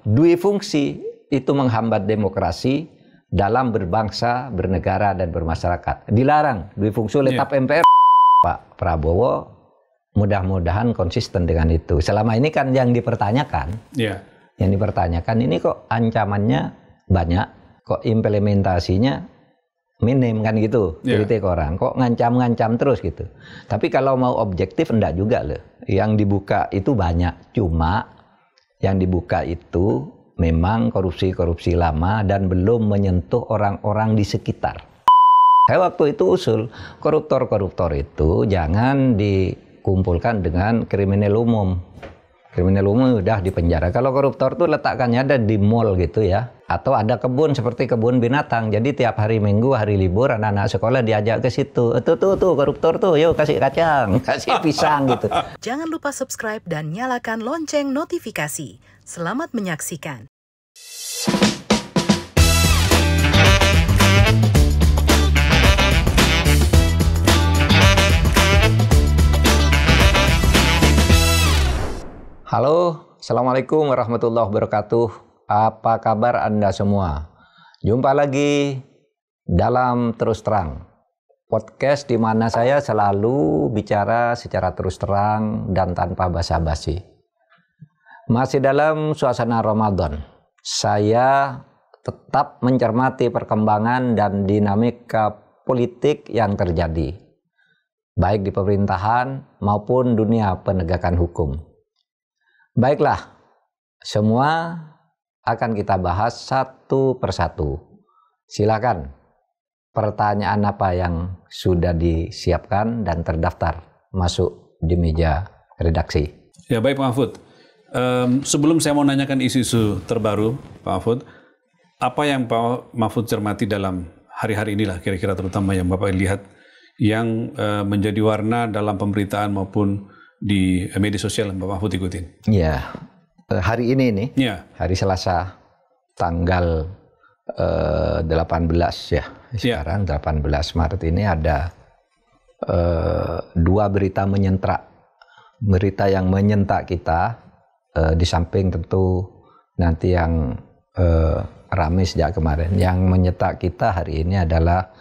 dui fungsi itu menghambat demokrasi dalam berbangsa, bernegara, dan bermasyarakat. Dilarang dui fungsi oleh TAP MPR. Pak Prabowo mudah-mudahan konsisten dengan itu. Selama ini kan yang dipertanyakan, yang dipertanyakan ini kok ancamannya banyak, kok implementasinya minim kan gitu, kritik orang. Kok ngancam-ngancam terus gitu. Tapi kalau mau objektif enggak juga loh. Yang dibuka itu banyak, cuma yang dibuka itu memang korupsi-korupsi lama dan belum menyentuh orang-orang di sekitar. Saya waktu itu usul, koruptor-koruptor itu jangan dikumpulkan dengan kriminal umum. Kriminal umum udah di penjara. Kalau koruptor tuh letakkannya ada di mall gitu ya. Atau ada kebun seperti kebun binatang. Jadi tiap hari Minggu, hari libur, anak-anak sekolah diajak ke situ. Tuh koruptor tuh, yuk kasih kacang, kasih pisang gitu. Jangan lupa subscribe dan nyalakan lonceng notifikasi. Selamat menyaksikan. Halo, Assalamualaikum warahmatullahi wabarakatuh. Apa kabar Anda semua? Jumpa lagi dalam Terus Terang, podcast di mana saya selalu bicara secara terus terang dan tanpa basa-basi. Masih dalam suasana Ramadan, saya tetap mencermati perkembangan dan dinamika politik yang terjadi, baik di pemerintahan maupun dunia penegakan hukum. Baiklah, semua akan kita bahas satu persatu. Silakan, pertanyaan apa yang sudah disiapkan dan terdaftar masuk di meja redaksi. Ya baik Pak Mahfud, sebelum saya mau nanyakan isu-isu terbaru Pak Mahfud, apa yang Pak Mahfud cermati dalam hari-hari inilah kira-kira terutama yang Bapak lihat yang menjadi warna dalam pemberitaan maupun di media sosial yang Pak Mahfud ikutin? Ya, hari ini nih, hari Selasa tanggal 18 ya, sekarang 18 Maret ini ada dua berita menyentak. Berita yang menyentak kita, di samping tentu nanti yang ramai sejak kemarin. Yang menyentak kita hari ini adalah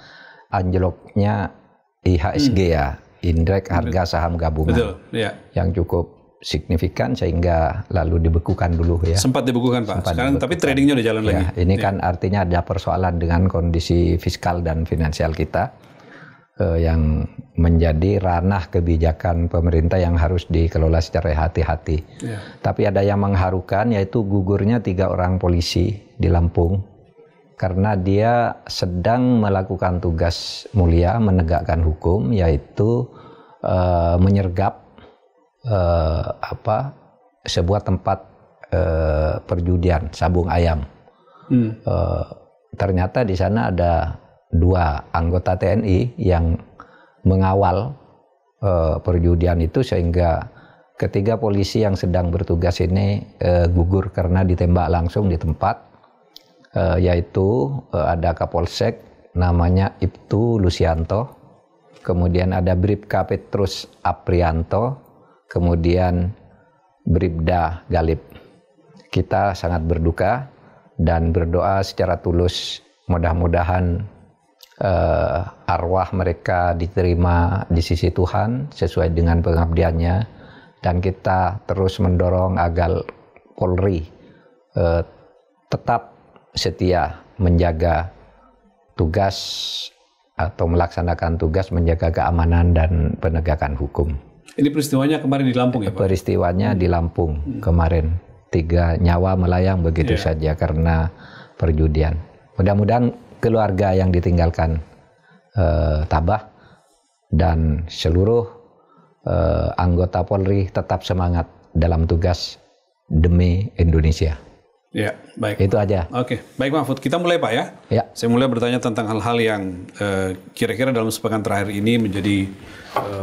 anjloknya IHSG ya, Indeks Harga Saham Gabungan. Betul, ya. Yang cukup signifikan sehingga lalu dibekukan dulu ya. Sempat dibekukan Pak, sekarang tapi tradingnya udah jalan lagi. Ini kan artinya ada persoalan dengan kondisi fiskal dan finansial kita yang menjadi ranah kebijakan pemerintah yang harus dikelola secara hati-hati. Tapi ada yang mengharukan, yaitu gugurnya 3 orang polisi di Lampung karena dia sedang melakukan tugas mulia menegakkan hukum, yaitu menyergap sebuah tempat perjudian sabung ayam. Ternyata di sana ada 2 anggota TNI yang mengawal perjudian itu, sehingga ketiga polisi yang sedang bertugas ini gugur karena ditembak langsung di tempat. Yaitu ada Kapolsek namanya Ibtu Lusianto, kemudian ada Bribka Petrus Aprianto, kemudian Bribda Galib. Kita sangat berduka dan berdoa secara tulus mudah-mudahan arwah mereka diterima di sisi Tuhan sesuai dengan pengabdiannya, dan kita terus mendorong agar Polri tetap setia menjaga tugas atau melaksanakan tugas menjaga keamanan dan penegakan hukum. Ini peristiwanya kemarin di Lampung ya Pak? Peristiwanya di Lampung kemarin. 3 nyawa melayang begitu saja karena perjudian. Mudah-mudahan keluarga yang ditinggalkan tabah dan seluruh anggota Polri tetap semangat dalam tugas demi Indonesia. Ya, baik. Itu aja. Oke, baik Pak Mahfud. Kita mulai Pak ya. Saya mulai bertanya tentang hal-hal yang kira-kira dalam sepekan terakhir ini menjadi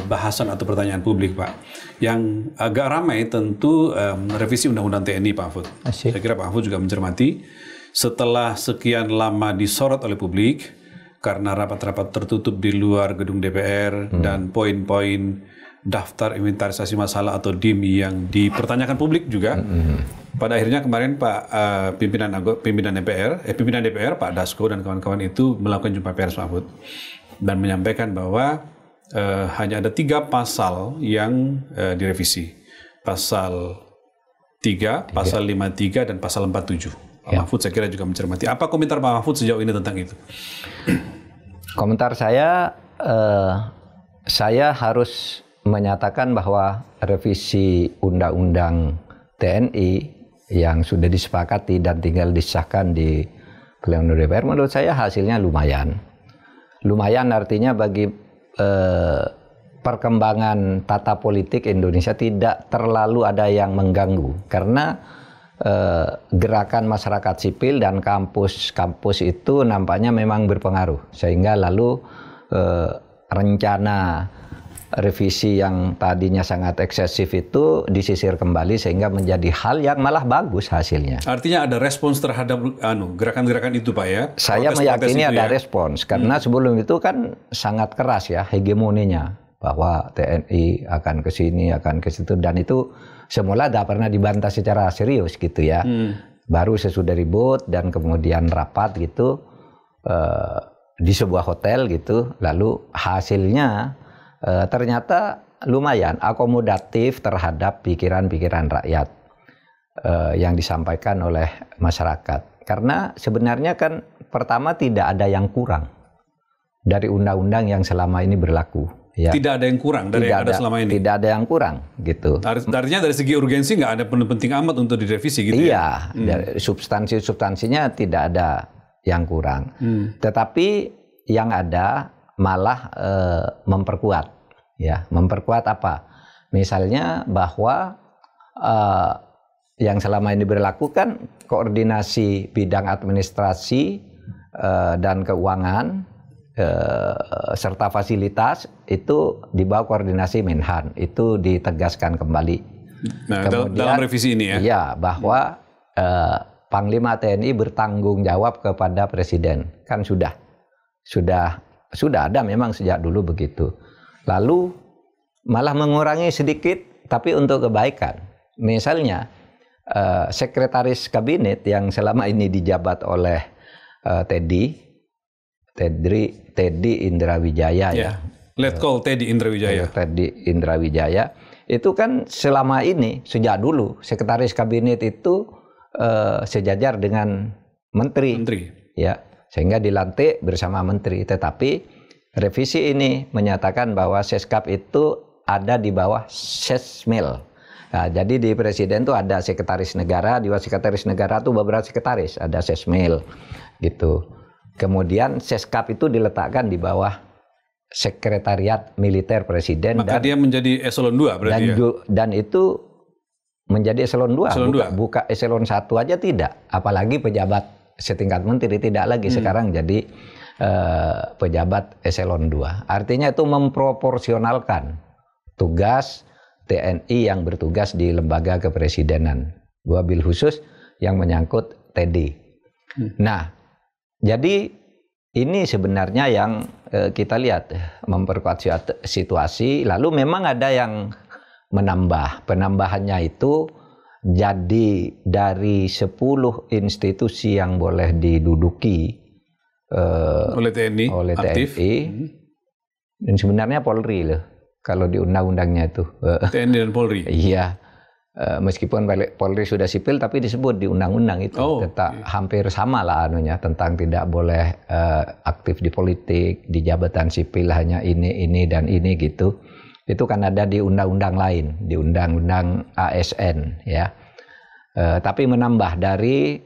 bahasan atau pertanyaan publik Pak. Yang agak ramai tentu revisi Undang-Undang TNI Pak Mahfud. Saya kira Pak Mahfud juga mencermati setelah sekian lama disorot oleh publik karena rapat-rapat tertutup di luar gedung DPR dan poin-poin daftar inventarisasi masalah atau DIM yang dipertanyakan publik juga. Pada akhirnya kemarin Pak pimpinan DPR Pak Dasko dan kawan-kawan itu melakukan jumpa pers Mahfud dan menyampaikan bahwa hanya ada 3 pasal yang direvisi. Pasal 3, pasal 53 dan pasal 47. Pak Mahfud saya kira juga mencermati. Apa komentar Pak Mahfud sejauh ini tentang itu? Komentar saya harus menyatakan bahwa revisi Undang-Undang TNI yang sudah disepakati dan tinggal disahkan di pleno DPR, menurut saya hasilnya lumayan. Lumayan artinya bagi perkembangan tata politik Indonesia tidak terlalu ada yang mengganggu, karena gerakan masyarakat sipil dan kampus-kampus itu nampaknya memang berpengaruh, sehingga lalu rencana revisi yang tadinya sangat eksesif itu disisir kembali sehingga menjadi hal yang malah bagus hasilnya. Artinya ada respons terhadap gerakan-gerakan itu Pak ya? Saya meyakini ada respons, karena sebelum itu kan sangat keras ya hegemoninya, bahwa TNI akan ke sini, akan ke situ, dan itu semula tidak pernah dibantah secara serius gitu ya. Baru sesudah ribut dan kemudian rapat gitu di sebuah hotel gitu, lalu hasilnya ternyata lumayan akomodatif terhadap pikiran-pikiran rakyat yang disampaikan oleh masyarakat. Karena sebenarnya kan pertama tidak ada yang kurang dari undang-undang yang selama ini berlaku. Ya. Tidak ada yang kurang dari yang ada selama ini? Tidak ada yang kurang gitu. Artinya dari segi urgensi nggak ada penting amat untuk direvisi gitu ya? Iya, substansinya tidak ada yang kurang. Tetapi yang ada malah memperkuat, ya, memperkuat apa? Misalnya bahwa yang selama ini berlaku kan koordinasi bidang administrasi dan keuangan serta fasilitas itu di bawah koordinasi Menhan, itu ditegaskan kembali. Nah, kemudian, dalam revisi ini ya? Iya, bahwa Panglima TNI bertanggung jawab kepada Presiden, kan sudah ada memang sejak dulu begitu. Lalu malah mengurangi sedikit tapi untuk kebaikan. Misalnya sekretaris kabinet yang selama ini dijabat oleh Teddy Indrawijaya ya. Let's call Teddy Indrawijaya. Teddy Indrawijaya itu kan selama ini sejak dulu sekretaris kabinet itu sejajar dengan menteri. Ya. Sehingga dilantik bersama menteri, tetapi revisi ini menyatakan bahwa Seskap itu ada di bawah Sesmil. Nah, jadi di Presiden itu ada sekretaris negara, di bawah sekretaris negara itu beberapa sekretaris, ada Sesmil gitu. Kemudian Seskap itu diletakkan di bawah Sekretariat Militer Presiden. Maka dia menjadi eselon 2 berarti dan itu menjadi eselon 2, buka eselon 1 aja tidak, apalagi pejabat setingkat menteri tidak lagi, sekarang jadi pejabat eselon 2. Artinya itu memproporsionalkan tugas TNI yang bertugas di lembaga kepresidenan, wabil khusus yang menyangkut TD. Nah, jadi ini sebenarnya yang kita lihat memperkuat situasi. Lalu memang ada yang menambah. Penambahannya itu jadi dari 10 institusi yang boleh diduduki oleh TNI, dan sebenarnya Polri loh kalau di undang-undangnya itu. TNI dan Polri. Iya, meskipun Polri sudah sipil tapi disebut di undang-undang itu. Tetap hampir sama lah anunya, tentang tidak boleh aktif di politik, di jabatan sipil hanya ini dan ini gitu. Itu kan ada di undang-undang lain, di undang-undang ASN ya. Tapi menambah dari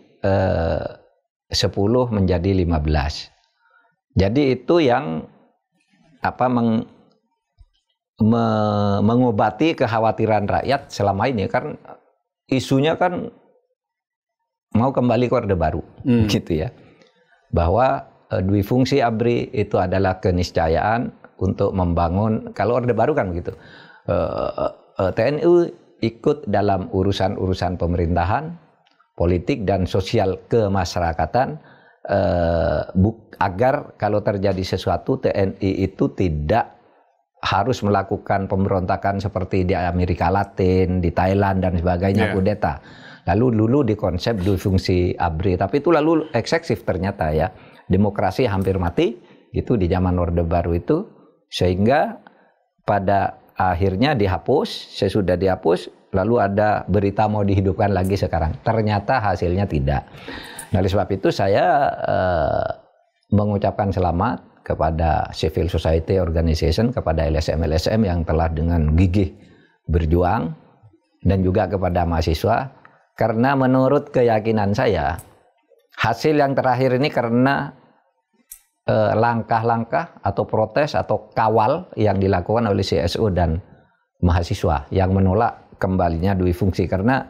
10 menjadi 15. Jadi itu yang mengobati kekhawatiran rakyat selama ini, kan isunya kan mau kembali ke Orde Baru gitu ya. Bahwa dui fungsi ABRI itu adalah keniscayaan untuk membangun, kalau Orde Baru kan begitu, TNI ikut dalam urusan-urusan pemerintahan, politik dan sosial kemasyarakatan, agar kalau terjadi sesuatu TNI itu tidak harus melakukan pemberontakan seperti di Amerika Latin, di Thailand dan sebagainya, kudeta. Lalu dulu dikonsep dui fungsi ABRI, tapi itu lalu eksesif ternyata ya. Demokrasi hampir mati gitu di zaman Orde Baru itu, sehingga pada akhirnya dihapus. Sesudah dihapus lalu ada berita mau dihidupkan lagi sekarang. Ternyata hasilnya tidak. Nah, oleh sebab itu saya mengucapkan selamat kepada civil society organization, kepada LSM-LSM yang telah dengan gigih berjuang, dan juga kepada mahasiswa, karena menurut keyakinan saya hasil yang terakhir ini karena langkah-langkah atau protes atau kawal yang dilakukan oleh CSO dan mahasiswa yang menolak kembalinya dui fungsi. Karena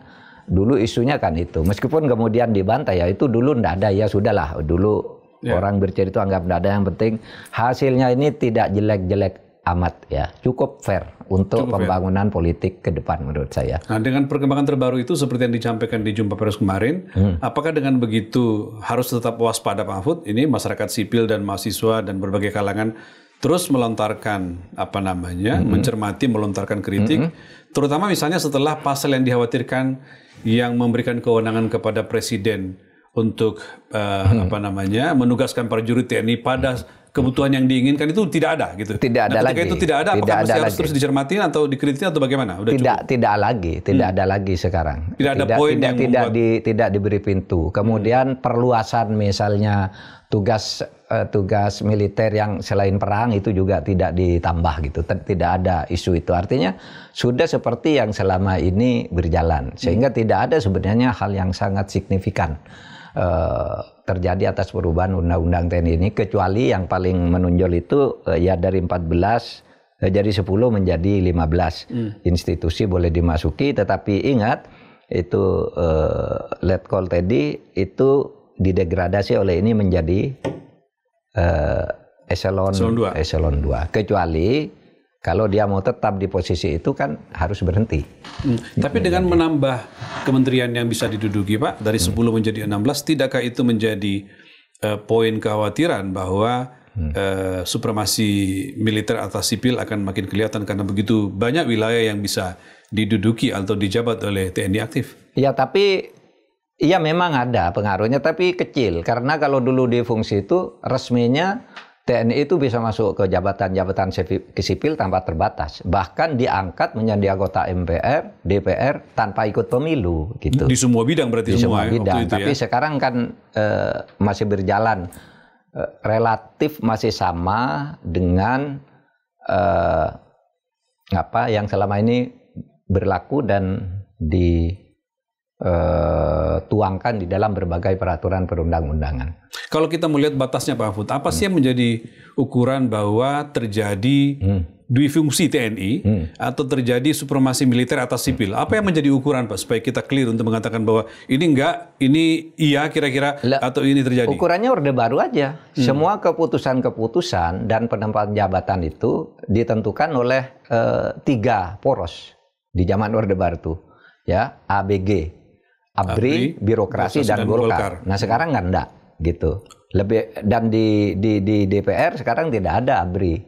dulu isunya kan itu, meskipun kemudian dibantai ya itu dulu ndak ada, ya sudahlah dulu orang bercerita itu anggap ndak ada, yang penting hasilnya ini tidak jelek-jelek amat ya, cukup fair untuk pembangunan politik ke depan menurut saya. Nah, dengan perkembangan terbaru itu seperti yang disampaikan di jumpa pers kemarin, apakah dengan begitu harus tetap waspada Pak Mahfud? Ini masyarakat sipil dan mahasiswa dan berbagai kalangan terus melontarkan mencermati, melontarkan kritik, terutama misalnya setelah pasal yang dikhawatirkan yang memberikan kewenangan kepada presiden untuk menugaskan prajurit TNI pada kebutuhan yang diinginkan itu tidak ada gitu. Tidak ada lagi. Ketika itu tidak ada, apakah masih harus terus dicermati atau dikritik atau bagaimana? Tidak ada lagi sekarang. Tidak diberi pintu. Kemudian perluasan misalnya tugas militer yang selain perang itu juga tidak ditambah gitu. Tidak ada isu itu. Artinya sudah seperti yang selama ini berjalan, sehingga tidak ada sebenarnya hal yang sangat signifikan terjadi atas perubahan undang-undang TNI ini, kecuali yang paling menonjol itu ya dari 14 jadi 10 menjadi 15 institusi boleh dimasuki, tetapi ingat itu Letkol tadi itu didegradasi oleh ini menjadi eselon 2, kecuali kalau dia mau tetap di posisi itu kan harus berhenti. Tapi dengan menambah kementerian yang bisa diduduki Pak, dari 10 menjadi 16, tidakkah itu menjadi poin kekhawatiran bahwa supremasi militer atas sipil akan makin kelihatan karena begitu banyak wilayah yang bisa diduduki atau dijabat oleh TNI aktif? Ya, tapi iya memang ada pengaruhnya, tapi kecil. Karena kalau dulu di fungsi itu resminya TNI itu bisa masuk ke jabatan-jabatan sipil tanpa terbatas. Bahkan diangkat menjadi anggota MPR, DPR tanpa ikut pemilu gitu. Di semua bidang berarti di semua bidang. Tapi sekarang kan masih berjalan relatif masih sama dengan yang selama ini berlaku dan dituangkan di dalam berbagai peraturan perundang-undangan. Kalau kita melihat batasnya Pak Mahfud, apa sih yang menjadi ukuran bahwa terjadi dui fungsi TNI atau terjadi supremasi militer atas sipil? Apa yang menjadi ukuran Pak supaya kita clear untuk mengatakan bahwa ini enggak, ini iya kira-kira atau ini terjadi? Ukurannya Orde Baru aja. Semua keputusan-keputusan dan penempatan jabatan itu ditentukan oleh 3 poros di zaman Orde Baru tuh. Ya, ABG, ABRI, birokrasi dan Golkar. Nah, sekarang kan enggak gitu. Dan di DPR sekarang tidak ada ABRI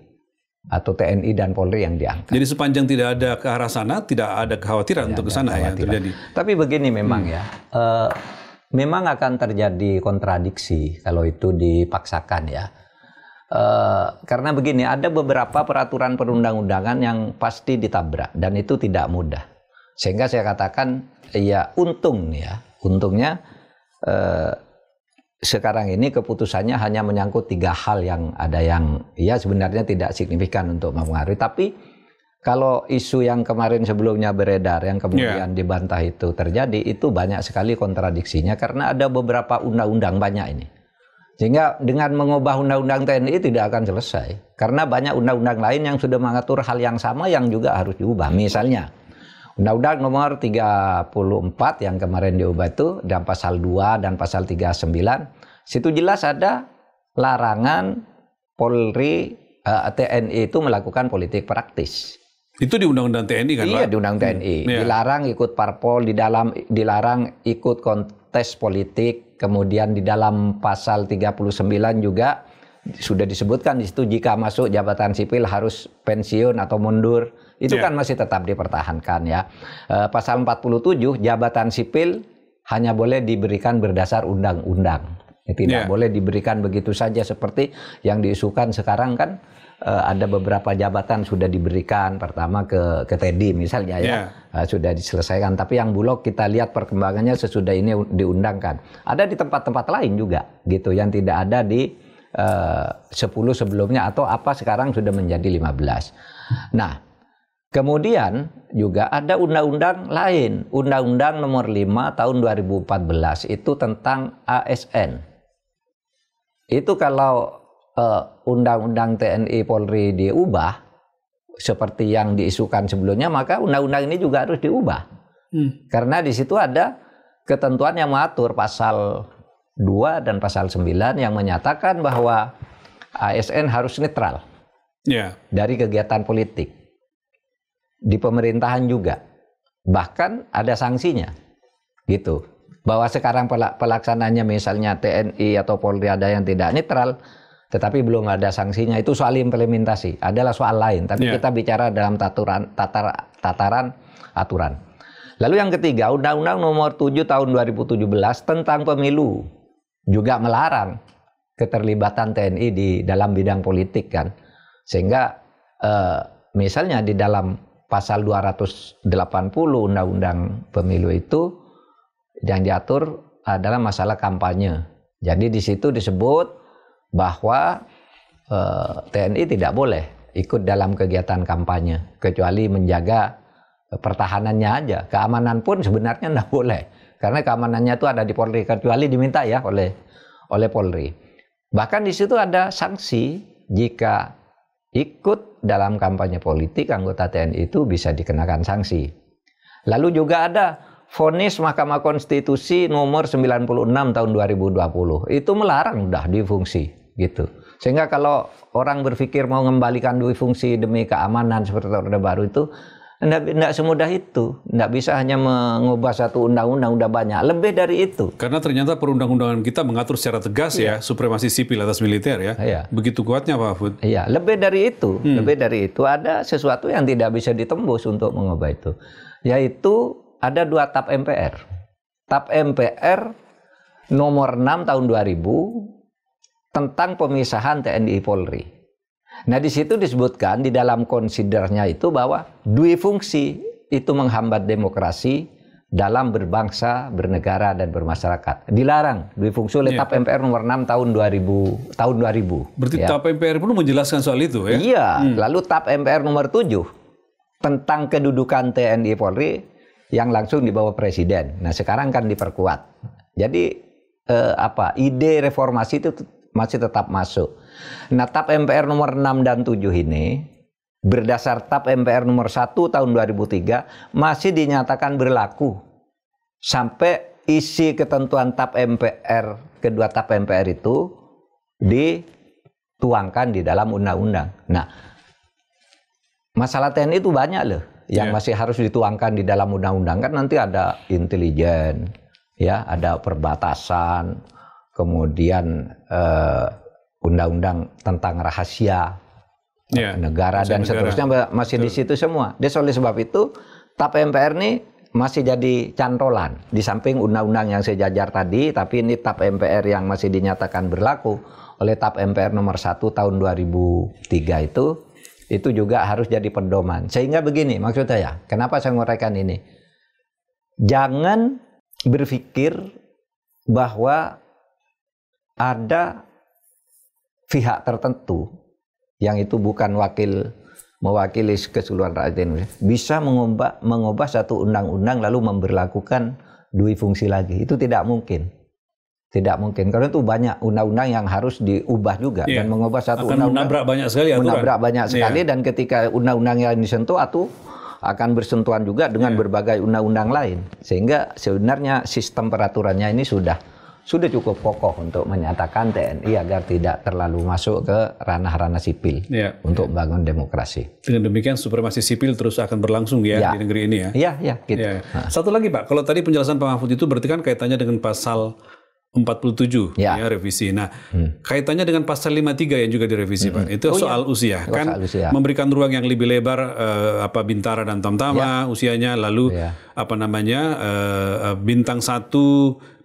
atau TNI dan Polri yang diangkat. Jadi sepanjang tidak ada ke arah sana, tidak ada kekhawatiran untuk ke sana yang terjadi. Tapi begini memang memang akan terjadi kontradiksi kalau itu dipaksakan ya. Karena begini, ada beberapa peraturan perundang-undangan yang pasti ditabrak dan itu tidak mudah. Sehingga saya katakan ya untungnya sekarang ini keputusannya hanya menyangkut 3 hal yang ada yang ya sebenarnya tidak signifikan untuk mempengaruhi. Tapi kalau isu yang kemarin sebelumnya beredar yang kemudian dibantah itu terjadi, itu banyak sekali kontradiksinya karena ada beberapa undang-undang banyak ini. Sehingga dengan mengubah undang-undang TNI tidak akan selesai. Karena banyak undang-undang lain yang sudah mengatur hal yang sama yang juga harus diubah. Misalnya Undang-Undang nomor 34 yang kemarin diubah itu dan pasal 2 dan pasal 39, situ jelas ada larangan Polri TNI itu melakukan politik praktis. Itu di Undang-Undang TNI kan Pak? Iya, di Undang-Undang TNI. Dilarang ikut parpol, dilarang ikut kontes politik, kemudian di dalam pasal 39 juga sudah disebutkan di situ jika masuk jabatan sipil harus pensiun atau mundur. Itu kan masih tetap dipertahankan ya. Pasal 47 jabatan sipil hanya boleh diberikan berdasar undang-undang. Tidak boleh diberikan begitu saja seperti yang diisukan sekarang kan. Ada beberapa jabatan sudah diberikan, pertama ke Teddy misalnya sudah diselesaikan. Tapi yang Bulog kita lihat perkembangannya sesudah ini diundangkan. Ada di tempat-tempat lain juga gitu yang tidak ada di 10 sebelumnya atau apa sekarang sudah menjadi 15. Nah, kemudian juga ada undang-undang lain, Undang-Undang Nomor 5 Tahun 2014 itu tentang ASN. Itu kalau Undang-Undang TNI Polri diubah seperti yang diisukan sebelumnya, maka undang-undang ini juga harus diubah. Karena di situ ada ketentuan yang mengatur pasal 2 dan pasal 9 yang menyatakan bahwa ASN harus netral dari kegiatan politik. Di pemerintahan juga. Bahkan ada sanksinya. Gitu. Bahwa sekarang pelaksananya misalnya TNI atau Polri ada yang tidak netral, tetapi belum ada sanksinya, itu soal implementasi, adalah soal lain. Tapi kita bicara dalam tataran aturan. Lalu yang ketiga, Undang-Undang Nomor 7 Tahun 2017 tentang pemilu juga melarang keterlibatan TNI di dalam bidang politik kan. Sehingga misalnya di dalam pasal 280 Undang-Undang Pemilu itu yang diatur adalah masalah kampanye. Jadi di situ disebut bahwa TNI tidak boleh ikut dalam kegiatan kampanye kecuali menjaga pertahanannya aja. Keamanan pun sebenarnya tidak boleh karena keamanannya itu ada di Polri kecuali diminta ya oleh Polri. Bahkan di situ ada sanksi jika ikut dalam kampanye politik anggota TNI itu bisa dikenakan sanksi. Lalu juga ada vonis Mahkamah Konstitusi nomor 96 tahun 2020 itu melarang udah difungsi gitu. Sehingga kalau orang berpikir mau mengembalikan difungsi demi keamanan seperti Orde Baru itu tidak semudah itu. Tidak bisa hanya mengubah satu undang-undang, udah banyak. Lebih dari itu. Karena ternyata perundang-undangan kita mengatur secara tegas ya supremasi sipil atas militer ya. Begitu kuatnya Pak Mahfud. Iya, lebih dari itu. Lebih dari itu ada sesuatu yang tidak bisa ditembus untuk mengubah itu. Yaitu ada 2 TAP MPR. TAP MPR nomor 6 tahun 2000 tentang pemisahan TNI Polri. Nah, di situ disebutkan di dalam konsidernya itu bahwa duifungsi itu menghambat demokrasi dalam berbangsa, bernegara dan bermasyarakat. Dilarang duifungsi oleh TAP MPR nomor 6 tahun 2000. Berarti TAP MPR pun menjelaskan soal itu ya? Iya, lalu TAP MPR nomor 7 tentang kedudukan TNI Polri yang langsung di bawah presiden. Nah, sekarang kan diperkuat. Jadi ide reformasi itu masih tetap masuk. Nah, TAP MPR nomor 6 dan 7 ini berdasar TAP MPR nomor 1 tahun 2003 masih dinyatakan berlaku sampai isi ketentuan TAP MPR, kedua TAP MPR itu dituangkan di dalam undang-undang. Nah, masalah TNI itu banyak loh yang masih harus dituangkan di dalam undang-undang. Kan nanti ada intelijen, ya, ada perbatasan, kemudian undang-undang tentang rahasia negara dan seterusnya masih di situ semua. Oleh sebab itu TAP MPR ini masih jadi cantolan di samping undang-undang yang sejajar tadi, tapi ini TAP MPR yang masih dinyatakan berlaku oleh TAP MPR nomor 1 tahun 2003 itu juga harus jadi pedoman. Sehingga begini maksud saya, kenapa saya menguraikan ini? Jangan berpikir bahwa ada pihak tertentu yang itu bukan mewakili keseluruhan rakyat Indonesia bisa mengubah satu undang-undang lalu memberlakukan duifungsi lagi. Itu tidak mungkin. Tidak mungkin, karena itu banyak undang-undang yang harus diubah juga dan mengubah satu undang-undang menabrak banyak sekali aturan. Menabrak banyak sekali dan ketika undang-undang yang disentuh atau akan bersentuhan juga dengan berbagai undang-undang lain. Sehingga sebenarnya sistem peraturannya ini sudah cukup kokoh untuk menyatakan TNI agar tidak terlalu masuk ke ranah-ranah sipil untuk membangun demokrasi. Dengan demikian supremasi sipil terus akan berlangsung di negeri ini ya? Iya, gitu. Satu lagi Pak, kalau tadi penjelasan Pak Mahfud itu berarti kan kaitannya dengan pasal 47 ya revisi. Nah, kaitannya dengan pasal 53 yang juga direvisi Pak. Itu soal usia kan, memberikan ruang yang lebih lebar Bintara dan Tamtama usianya, lalu bintang 1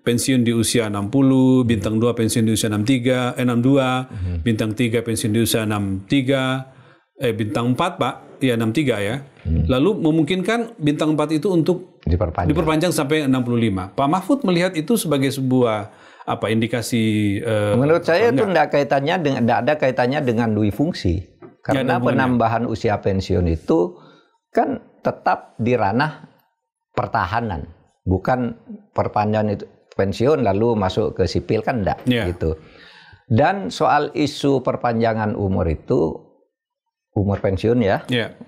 pensiun di usia 60, bintang 2 pensiun di usia 62, bintang 3 pensiun di usia 63, bintang 4 Pak, ya 63 ya. Lalu memungkinkan bintang 4 itu untuk diperpanjang sampai 65. Pak Mahfud melihat itu sebagai sebuah indikasi menurut saya itu tidak ada kaitannya dengan dui fungsi. Karena penambahan usia pensiun itu kan tetap di ranah pertahanan, bukan perpanjangan itu pensiun lalu masuk ke sipil kan enggak gitu. Dan soal isu perpanjangan umur itu, umur pensiun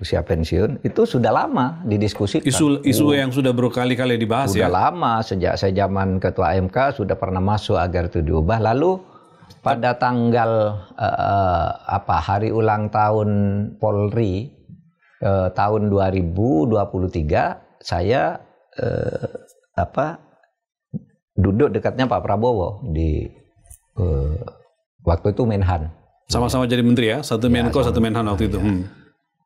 usia pensiun itu sudah lama didiskusikan. Isu yang sudah berkali-kali dibahas sudah lama, sejak saya zaman ketua MK sudah pernah masuk agar itu diubah. Lalu pada tanggal hari ulang tahun Polri tahun 2023 saya duduk dekatnya Pak Prabowo di waktu itu Menhan. Sama-sama jadi menteri ya, satu Menko, satu Menhan waktu itu.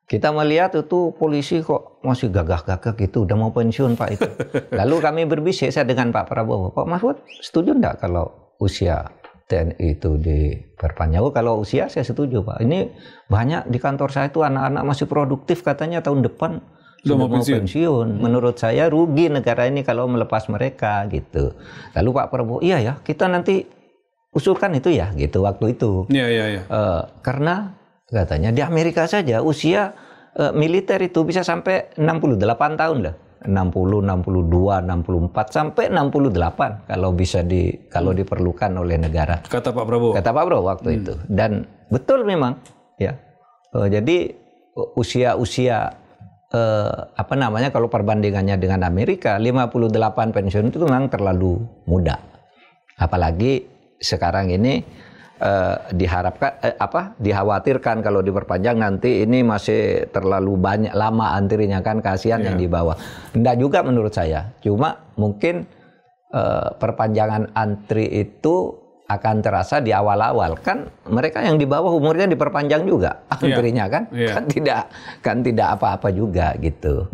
Kita melihat itu polisi kok masih gagah-gagah gitu, udah mau pensiun Pak itu. Lalu kami berbisik saya dengan Pak Prabowo, Pak Mahfud setuju enggak kalau usia TNI itu diperpanjang? Kalau usia saya setuju Pak. Ini banyak di kantor saya itu anak-anak masih produktif katanya tahun depan sudah mau pensiun. Menurut saya rugi negara ini kalau melepas mereka gitu. Lalu Pak Prabowo, iya ya kita nanti usulkan itu ya gitu waktu itu. Iya. Karena katanya di Amerika saja usia militer itu bisa sampai 68 tahun lah. 60, 62, 64 sampai 68 kalau bisa kalau diperlukan oleh negara. Kata Pak Prabowo. Kata Pak Prabowo waktu itu. Dan betul memang ya. Jadi usia kalau perbandingannya dengan Amerika 58 pensiun itu memang terlalu muda. Apalagi sekarang ini dikhawatirkan kalau diperpanjang nanti ini masih terlalu banyak lama antrinya kan, kasihan yang di bawah. Enggak juga menurut saya. Cuma mungkin perpanjangan antri itu akan terasa di awal-awal kan, mereka yang di bawah umurnya diperpanjang juga antrinya kan, kan tidak apa-apa juga gitu.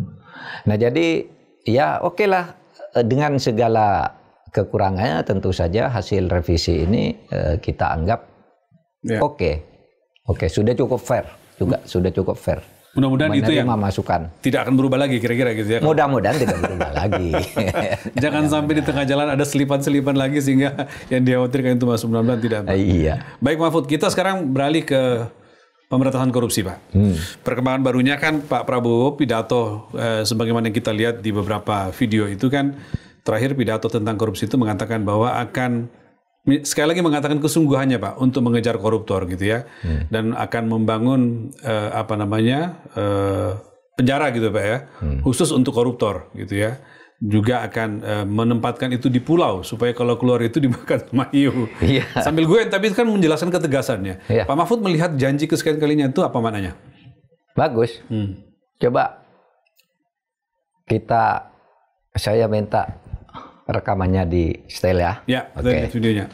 Nah jadi ya oke lah, dengan segala kekurangannya tentu saja hasil revisi ini kita anggap oke, sudah cukup fair juga, sudah cukup fair. Mudah-mudahan itu yang masukan tidak akan berubah lagi kira-kira gitu ya. Mudah-mudahan tidak berubah lagi. Jangan sampai di tengah jalan ada selipan-selipan lagi sehingga yang dikhawatirkan itu masuk, mudah-mudahan tidak. Iya. Baik Mahfud, kita sekarang beralih ke pemberantasan korupsi Pak. Perkembangan barunya kan Pak Prabowo pidato sebagaimana yang kita lihat di beberapa video itu kan, terakhir pidato tentang korupsi itu mengatakan bahwa akan sekali lagi mengatakan kesungguhannya Pak untuk mengejar koruptor gitu ya, dan akan membangun penjara gitu Pak ya, khusus untuk koruptor gitu ya. Juga akan menempatkan itu di pulau supaya kalau keluar itu dimakan sama hiu. Sambil gue tapi kan menjelaskan ketegasannya. Pak Mahfud melihat janji kesekian kalinya itu apa maknanya? Bagus. Coba saya minta rekamannya di setel ya. Ya, okay. Videonya.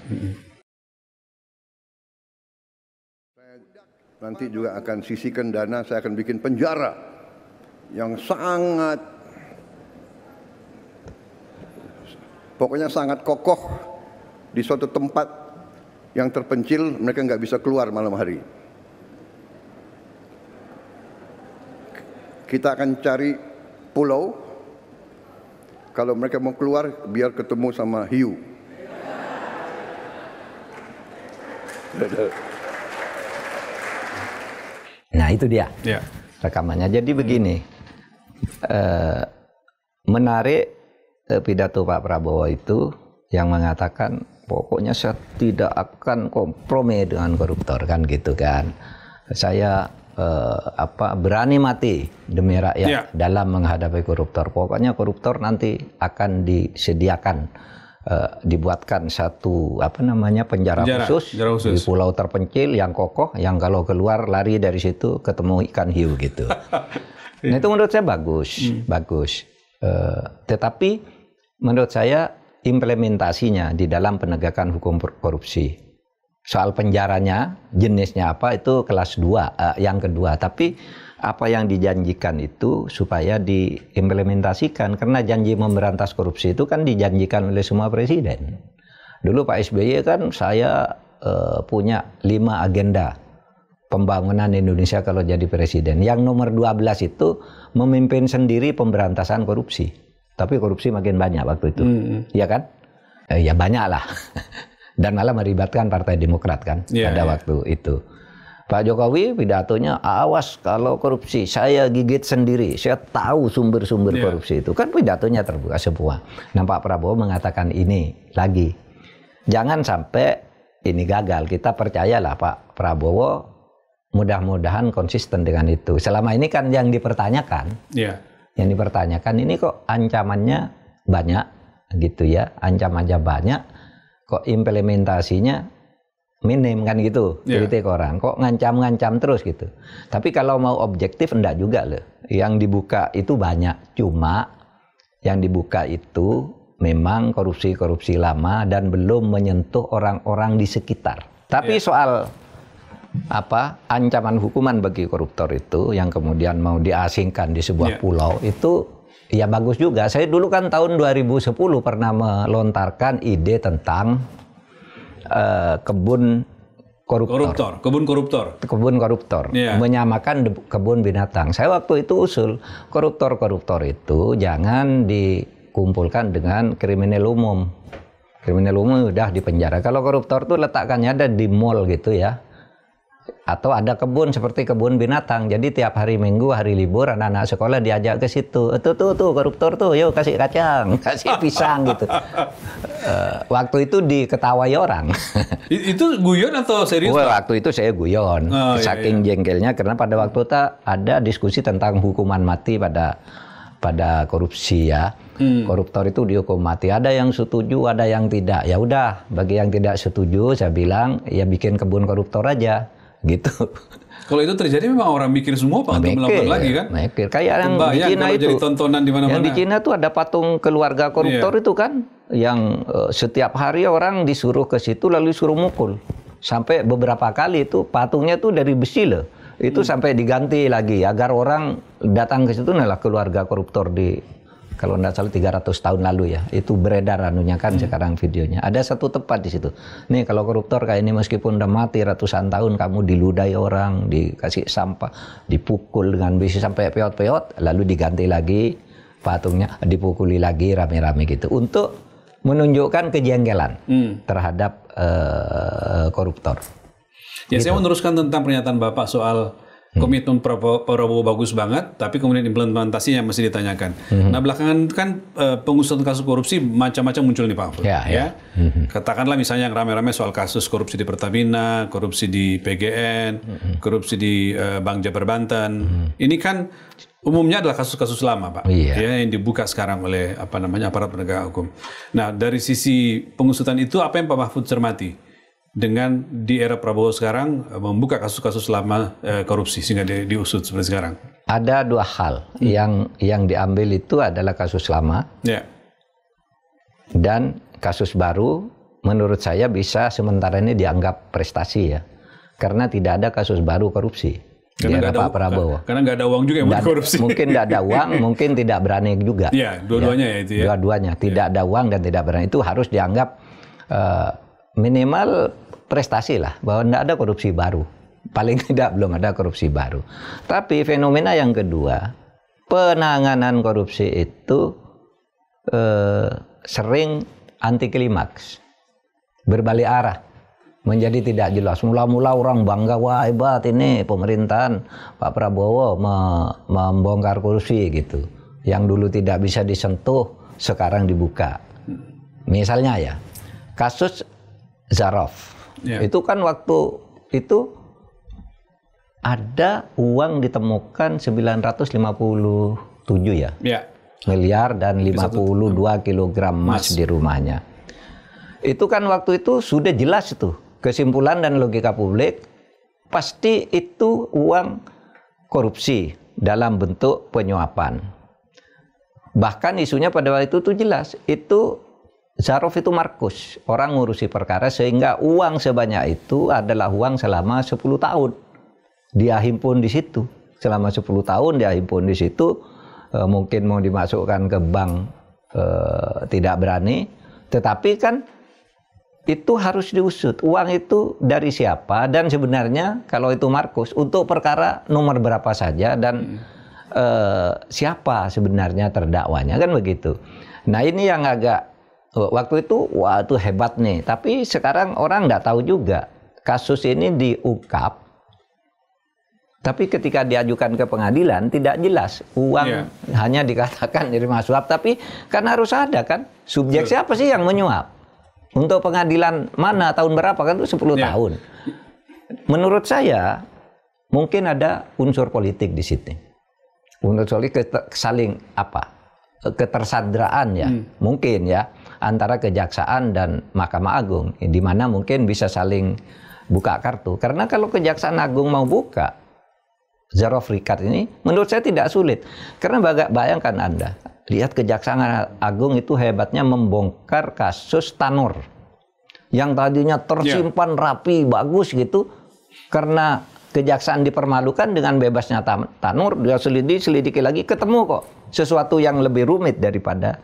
Nanti juga akan sisihkan dana, saya akan bikin penjara yang sangat, pokoknya sangat kokoh di suatu tempat yang terpencil, mereka nggak bisa keluar malam hari. Kita akan cari pulau. Kalau mereka mau keluar, biar ketemu sama hiu. Nah itu dia rekamannya. Jadi begini, menarik pidato Pak Prabowo itu yang mengatakan pokoknya saya tidak akan kompromi dengan koruptor kan gitu kan. Saya berani mati demi rakyat dalam menghadapi koruptor. Pokoknya koruptor nanti akan disediakan, dibuatkan satu penjara khusus di pulau terpencil yang kokoh, yang kalau keluar lari dari situ ketemu ikan hiu gitu. Nah itu menurut saya bagus. Tetapi menurut saya implementasinya di dalam penegakan hukum korupsi. Soal penjaranya, jenisnya apa itu kelas 2, yang kedua. Tapi apa yang dijanjikan itu supaya diimplementasikan. Karena janji memberantas korupsi itu kan dijanjikan oleh semua presiden. Dulu Pak SBY kan saya punya 5 agenda pembangunan Indonesia kalau jadi presiden. Yang nomor 12 itu memimpin sendiri pemberantasan korupsi. Tapi korupsi makin banyak waktu itu. Ya kan? Ya banyak lah. Dan malah melibatkan Partai Demokrat kan pada waktu itu. Pak Jokowi pidatonya, awas kalau korupsi, saya gigit sendiri, saya tahu sumber-sumber korupsi itu. Kan pidatonya terbuka semua. Nah Pak Prabowo mengatakan ini lagi. Jangan sampai ini gagal. Kita percayalah Pak Prabowo mudah-mudahan konsisten dengan itu. Selama ini kan yang dipertanyakan, yang dipertanyakan ini kok ancamannya banyak gitu ya, ancamannya banyak. Kok implementasinya minim kan gitu, kritik orang. Kok ngancam-ngancam terus gitu. Tapi kalau mau objektif enggak juga loh. Yang dibuka itu banyak, cuma yang dibuka itu memang korupsi-korupsi lama dan belum menyentuh orang-orang di sekitar. Tapi soal ancaman hukuman bagi koruptor itu yang kemudian mau diasingkan di sebuah pulau itu ya bagus juga. Saya dulu kan tahun 2010 pernah melontarkan ide tentang kebun koruptor, menyamakan kebun binatang. Saya waktu itu usul koruptor itu jangan dikumpulkan dengan kriminal umum. Kriminal umum udah dipenjara. Kalau koruptor tuh letakkannya ada di mall gitu ya. Atau ada kebun seperti kebun binatang. Jadi tiap hari Minggu, hari libur, anak-anak sekolah diajak ke situ. Tuh koruptor tuh, yuk kasih kacang, kasih pisang gitu. Waktu itu diketawai orang. Itu guyon atau serius? Waktu itu saya guyon. Saking jengkelnya karena pada waktu itu ada diskusi tentang hukuman mati pada korupsi ya. Koruptor itu dihukum mati. Ada yang setuju, ada yang tidak. Ya udah, bagi yang tidak setuju saya bilang ya bikin kebun koruptor aja. Gitu. Kalau itu terjadi memang orang mikir semua Pak untuk melakukan lagi kan? Mikir. Kayak yang di Cina itu. Jadi tontonan di mana-mana. Yang di Cina tuh ada patung keluarga koruptor itu kan, yang setiap hari orang disuruh ke situ lalu suruh mukul. Sampai beberapa kali itu patungnya tuh dari besi loh. Itu sampai diganti lagi agar orang datang ke situ adalah keluarga koruptor di kalau tidak salah 300 tahun lalu ya, itu beredar anunya kan sekarang videonya. Ada satu tempat di situ. Nih kalau koruptor kayak ini meskipun udah mati ratusan tahun, kamu diludahi orang, dikasih sampah, dipukul dengan besi sampai peot-peot, lalu diganti lagi patungnya, dipukuli lagi rame-rame gitu. Untuk menunjukkan kejengkelan terhadap koruptor. Ya gitu. Saya meneruskan tentang pernyataan Bapak soal komitmen Prabowo bagus banget, tapi kemudian implementasinya masih ditanyakan. Nah belakangan kan pengusutan kasus korupsi macam-macam muncul nih Pak Mahfud. Ya. Katakanlah misalnya yang rame-rame soal kasus korupsi di Pertamina, korupsi di PGN, korupsi di Bank Jabar Banten. Ini kan umumnya adalah kasus-kasus lama Pak, ya, yang dibuka sekarang oleh aparat penegak hukum. Nah dari sisi pengusutan itu apa yang Pak Mahfud cermati? Dengan di era Prabowo sekarang membuka kasus-kasus lama korupsi sehingga diusut seperti sekarang. Ada dua hal yang diambil itu adalah kasus lama dan kasus baru. Menurut saya bisa sementara ini dianggap prestasi ya, karena tidak ada kasus baru korupsi di era Pak Prabowo. Karena nggak ada uang juga yang mau korupsi. Mungkin tidak ada uang, mungkin tidak berani juga. Iya, dua-duanya ya itu ya. Dua-duanya tidak ada uang dan tidak berani, itu harus dianggap minimal prestasi lah, bahwa tidak ada korupsi baru. Paling tidak belum ada korupsi baru. Tapi fenomena yang kedua, penanganan korupsi itu sering anti klimaks, berbalik arah, menjadi tidak jelas. Mula-mula orang bangga, wah hebat ini pemerintahan Pak Prabowo membongkar korupsi gitu. Yang dulu tidak bisa disentuh, sekarang dibuka. Misalnya ya, kasus Zarof. Itu kan waktu itu ada uang ditemukan 957 ya. Miliar dan 52 kilogram emas di rumahnya. Itu kan waktu itu sudah jelas itu. Kesimpulan dan logika publik pasti itu uang korupsi dalam bentuk penyuapan. Bahkan isunya pada waktu itu jelas. Itu Zarov itu Markus, orang ngurusi perkara sehingga uang sebanyak itu adalah uang selama 10 tahun. Dia himpun di situ. Selama 10 tahun dia himpun di situ, mungkin mau dimasukkan ke bank tidak berani, tetapi kan itu harus diusut. Uang itu dari siapa dan sebenarnya kalau itu Markus untuk perkara nomor berapa saja dan siapa sebenarnya terdakwanya, kan begitu. Nah ini yang agak waktu itu wah itu hebat nih. Tapi sekarang orang nggak tahu juga kasus ini diungkap. Tapi ketika diajukan ke pengadilan tidak jelas uang hanya dikatakan nerima suap. Tapi kan harus ada kan subjek siapa sih yang menyuap. Untuk pengadilan mana tahun berapa kan itu 10 tahun. Menurut saya mungkin ada unsur politik di sini. Unsur politik saling ketersandraan ya. Mungkin ya antara kejaksaan dan Mahkamah Agung di mana mungkin bisa saling buka kartu. Karena kalau Kejaksaan Agung mau buka Zarov Richard ini menurut saya tidak sulit. Karena bayangkan Anda, lihat Kejaksaan Agung itu hebatnya membongkar kasus Tanur yang tadinya tersimpan rapi, bagus gitu. Karena Kejaksaan dipermalukan dengan bebasnya Tanur, dia selidiki lagi, ketemu kok sesuatu yang lebih rumit daripada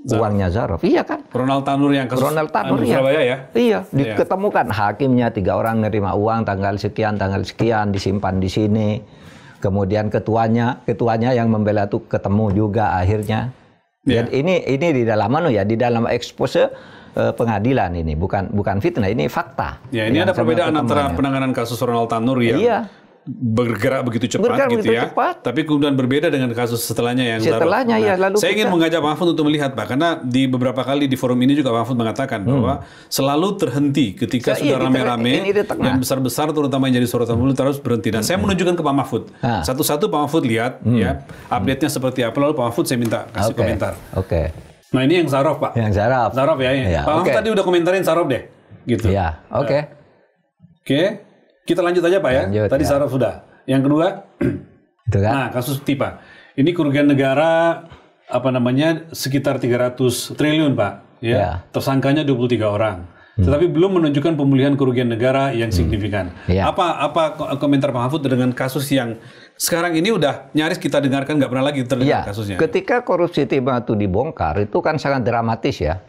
uangnya Zarov. Iya kan? Ronald Tanur yang kasus Tanur Surabaya ya? Iya, diketemukan hakimnya 3 orang nerima uang tanggal sekian disimpan di sini. Kemudian ketuanya yang membela itu ketemu juga akhirnya. Ya, ini di dalam di dalam expose pengadilan ini bukan fitnah, ini fakta. Ya, ini ada perbedaan antara penanganan kasus Ronald Tanur yang bergerak begitu cepat gitu ya. Tapi kemudian berbeda dengan kasus setelahnya yang Zarov. Saya ingin mengajak Pak Mahfud untuk melihat Pak, karena di beberapa kali di forum ini juga Pak Mahfud mengatakan bahwa selalu terhenti ketika sudah rame-rame dan besar-besar terutama yang jadi sorotan publik terus berhenti. Dan saya menunjukkan ke Pak Mahfud. Satu-satu Pak Mahfud lihat ya update-nya seperti apa, lalu Pak Mahfud saya minta kasih komentar. Nah ini yang Zarov Pak. Yang Zarov. Zarov ya. Pak Mahfud tadi udah komentarin Zarov deh. Gitu. Iya. Oke. Kita lanjut aja Pak ya. Tadi Zarov sudah. Yang kedua, nah kasus Tipa. Ini kerugian negara sekitar 300 triliun Pak. Ya. Tersangkanya 23 orang. Tetapi belum menunjukkan pemulihan kerugian negara yang signifikan. Apa komentar Pak Mahfud dengan kasus yang sekarang ini udah nyaris kita dengarkan nggak pernah lagi terdengar kasusnya? Ketika korupsi Tipa itu dibongkar itu kan sangat dramatis ya.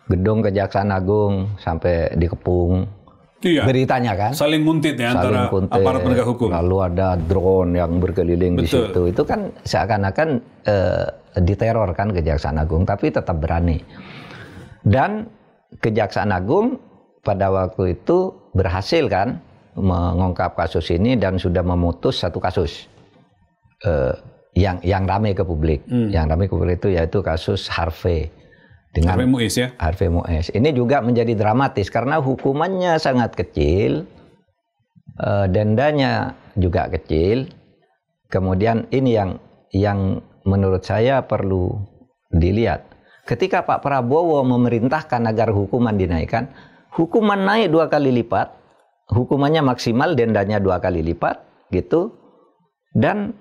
Gedung Kejaksaan Agung sampai dikepung. Beritanya kan saling nguntit ya antara aparat penegak hukum. Lalu ada drone yang berkeliling di situ. Itu kan seakan-akan diteror kan Kejaksaan Agung, tapi tetap berani. Dan Kejaksaan Agung pada waktu itu berhasil kan mengungkap kasus ini dan sudah memutus satu kasus yang ramai ke publik. Yang ramai ke publik itu yaitu kasus Harvey. Dengan Harvey Muiz ya? Harvey Muiz. Ini juga menjadi dramatis karena hukumannya sangat kecil, dendanya juga kecil. Kemudian ini yang menurut saya perlu dilihat. Ketika Pak Prabowo memerintahkan agar hukuman dinaikkan, hukuman naik 2 kali lipat, hukumannya maksimal, dendanya 2 kali lipat, gitu. Dan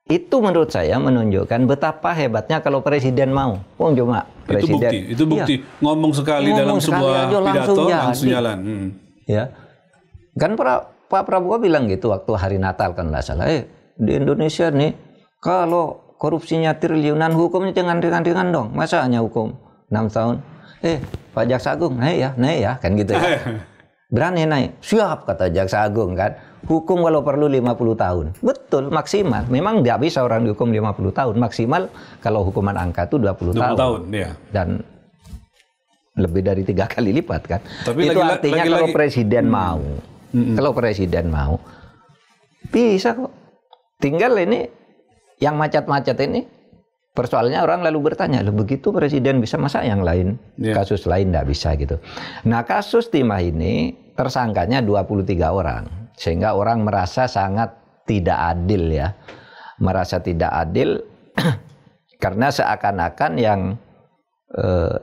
itu menurut saya menunjukkan betapa hebatnya kalau presiden mau. Cuma presiden. Itu bukti. Ngomong sekali dalam sebuah pidato langsung jalan. Ya. Kan Pak Prabowo bilang gitu waktu hari Natal kan nggak salah. Di Indonesia nih kalau korupsinya triliunan hukumnya jangan ringan-ringan dong. Masa hanya hukum 6 tahun? Pak Jaksa Agung naik ya kan gitu ya. Berani naik. Siap kata Jaksa Agung kan. Hukum kalau perlu 50 tahun. Betul, maksimal. Memang nggak bisa orang dihukum 50 tahun. Maksimal kalau hukuman angka itu 20 tahun. Ya. Dan lebih dari 3 kali lipat kan. Tapi itu artinya kalau presiden mau. Kalau presiden mau. Bisa kok. Tinggal ini yang macet-macet ini. Persoalannya orang lalu bertanya, begitu presiden bisa, masa yang lain, kasus lain nggak bisa gitu. Nah kasus Timah ini tersangkanya 23 orang. Sehingga orang merasa sangat tidak adil ya. Merasa tidak adil karena seakan-akan yang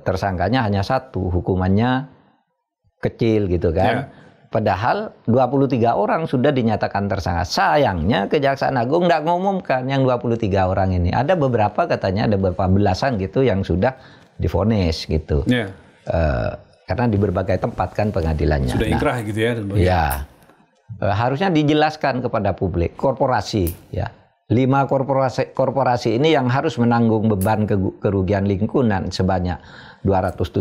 tersangkanya hanya satu, hukumannya kecil gitu kan. Padahal 23 orang sudah dinyatakan tersangka. Sayangnya Kejaksaan Agung nggak ngumumkan yang 23 orang ini. Ada beberapa katanya, ada beberapa belasan gitu yang sudah divonis gitu. Karena di berbagai tempat kan pengadilannya. Sudah inkrah gitu ya. Ya. Harusnya dijelaskan kepada publik, korporasi ya. 5 korporasi ini yang harus menanggung beban kerugian lingkungan sebanyak 271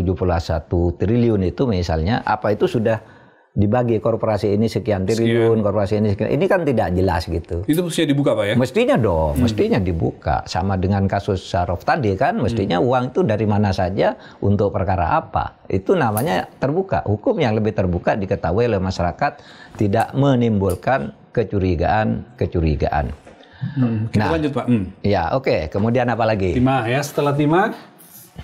triliun itu misalnya, apa itu sudah dibagi korporasi ini sekian triliun, korporasi ini sekian. Ini kan tidak jelas gitu. Itu mestinya dibuka Pak ya? Mestinya dong, mestinya dibuka. Sama dengan kasus Syaraf tadi kan, mestinya uang itu dari mana saja, untuk perkara apa. Itu namanya terbuka. Hukum yang lebih terbuka diketahui oleh masyarakat, tidak menimbulkan kecurigaan. Kita lanjut Pak. Ya oke. Kemudian apa lagi? Timah ya, setelah timah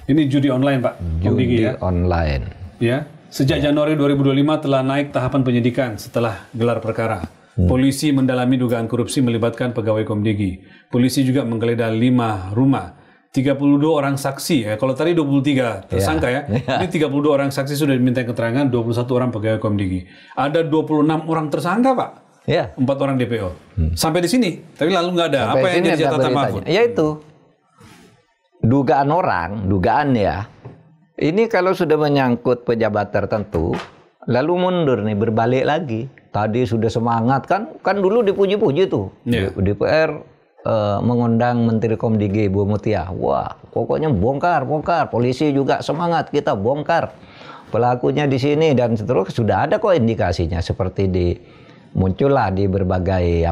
ini judi online Pak. Judi online. Ya, sejak Januari 2025 telah naik tahapan penyidikan setelah gelar perkara. Polisi mendalami dugaan korupsi melibatkan pegawai Komdigi. Polisi juga menggeledah 5 rumah. 32 orang saksi ya. Kalau tadi 23 tersangka ya. Ini 32 orang saksi sudah diminta keterangan, 21 orang pegawai Komdigi. Ada 26 orang tersangka Pak. 4 orang DPO. Sampai di sini. Tapi lalu nggak ada. Apa yang jadi catatan Mahfud? Ya itu. Dugaan ya. Ini kalau sudah menyangkut pejabat tertentu, lalu mundur nih, berbalik lagi. Tadi sudah semangat kan dulu dipuji-puji tuh. DPR mengundang Menteri Komdigi Bu Mutia. Wah, pokoknya bongkar. Polisi juga semangat, kita bongkar. Pelakunya di sini dan seterusnya. Sudah ada kok indikasinya, seperti muncullah di berbagai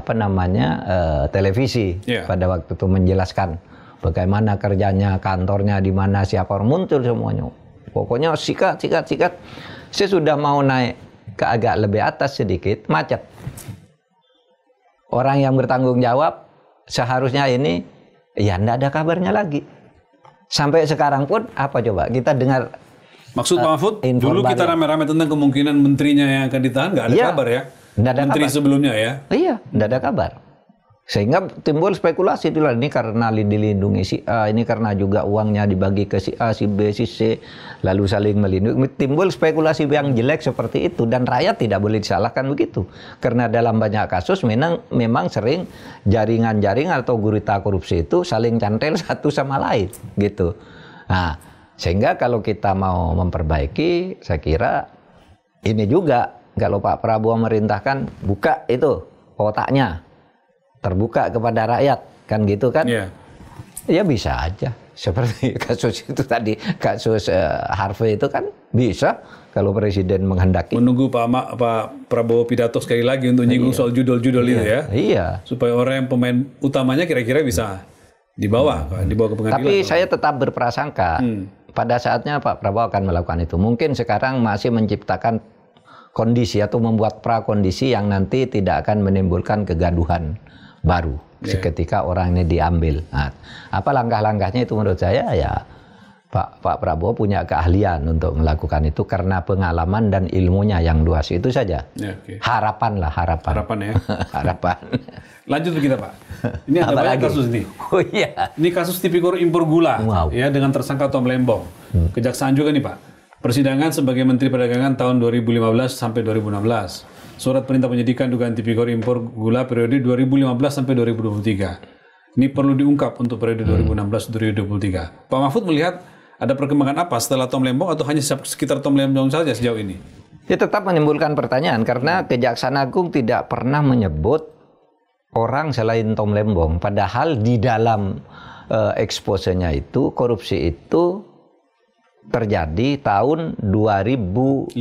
televisi pada waktu itu menjelaskan bagaimana kerjanya, kantornya di mana, siapa orang, muncul semuanya. Pokoknya sikat. Saya sudah mau naik ke agak lebih atas sedikit, macet. Orang yang bertanggung jawab seharusnya ini ya enggak ada kabarnya lagi. Sampai sekarang pun apa coba kita dengar. Maksud Pak Mahfud, dulu kita rame-rame tentang kemungkinan menterinya yang akan ditahan, nggak ada kabar ya? Menteri sebelumnya ya? Iya, tidak ada kabar. Sehingga timbul spekulasi itu, ini karena dilindungi si A, ini karena juga uangnya dibagi ke si A, si B, si C, lalu saling melindungi. Timbul spekulasi yang jelek seperti itu, dan rakyat tidak boleh disalahkan begitu. Karena dalam banyak kasus memang sering jaringan-jaringan atau gurita korupsi itu saling cantel satu sama lain gitu. Nah, sehingga kalau kita mau memperbaiki, saya kira ini juga. Kalau Pak Prabowo merintahkan buka itu otaknya, terbuka kepada rakyat, kan gitu kan? Ya bisa aja. Seperti kasus itu tadi, kasus Harvey itu kan bisa kalau Presiden menghendaki. Menunggu Pak Prabowo pidato sekali lagi untuk nyinggung soal judul-judul itu ya? Iya. Supaya orang yang pemain utamanya kira-kira bisa dibawa ke pengadilan. Tapi saya tetap berprasangka pada saatnya Pak Prabowo akan melakukan itu. Mungkin sekarang masih menciptakan kondisi atau membuat prakondisi yang nanti tidak akan menimbulkan kegaduhan baru seketika orang ini diambil. Nah, apa langkah-langkahnya itu menurut saya ya Pak Prabowo punya keahlian untuk melakukan itu karena pengalaman dan ilmunya yang luas, itu saja. Harapan ya. Harapan. Lanjut kita Pak. Ini ada banyak kasus ini. Oh iya. Ini kasus tipikor impor gula ya dengan tersangka Tom Lembong. Kejaksaan juga nih Pak. Persidangan sebagai Menteri Perdagangan tahun 2015 sampai 2016. Surat perintah penyidikan dugaan tipikor impor gula periode 2015 sampai 2023. Ini perlu diungkap untuk periode 2016-2023. Pak Mahfud melihat ada perkembangan apa setelah Tom Lembong atau hanya sekitar Tom Lembong saja sejauh ini? Ya tetap menimbulkan pertanyaan karena Kejaksaan Agung tidak pernah menyebut orang selain Tom Lembong. Padahal di dalam eksposenya itu korupsi itu terjadi tahun 2015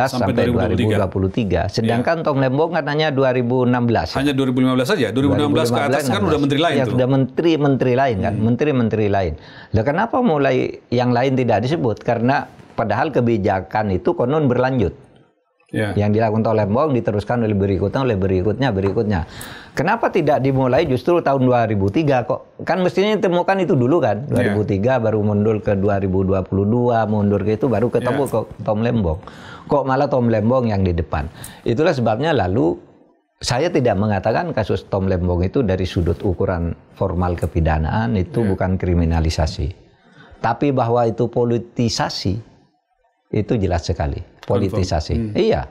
sampai 2023. Sedangkan Tom Lembong katanya 2016. Hanya 2015 saja. 2016 ke atas kan udah menteri lain. Ya sudah menteri lain kan, menteri lain. Lah kenapa mulai yang lain tidak disebut? Karena padahal kebijakan itu konon berlanjut. Yang dilakukan Tom Lembong diteruskan oleh berikutnya. Kenapa tidak dimulai justru tahun 2003 kok? Kan mestinya ditemukan itu dulu kan. 2003 baru mundur ke 2022, mundur ke itu baru ketemu kok Tom Lembong. Kok malah Tom Lembong yang di depan? Itulah sebabnya lalu saya tidak mengatakan kasus Tom Lembong itu dari sudut ukuran formal kepidanaan itu bukan kriminalisasi. Tapi bahwa itu politisasi itu jelas sekali. Politisasi. Iya.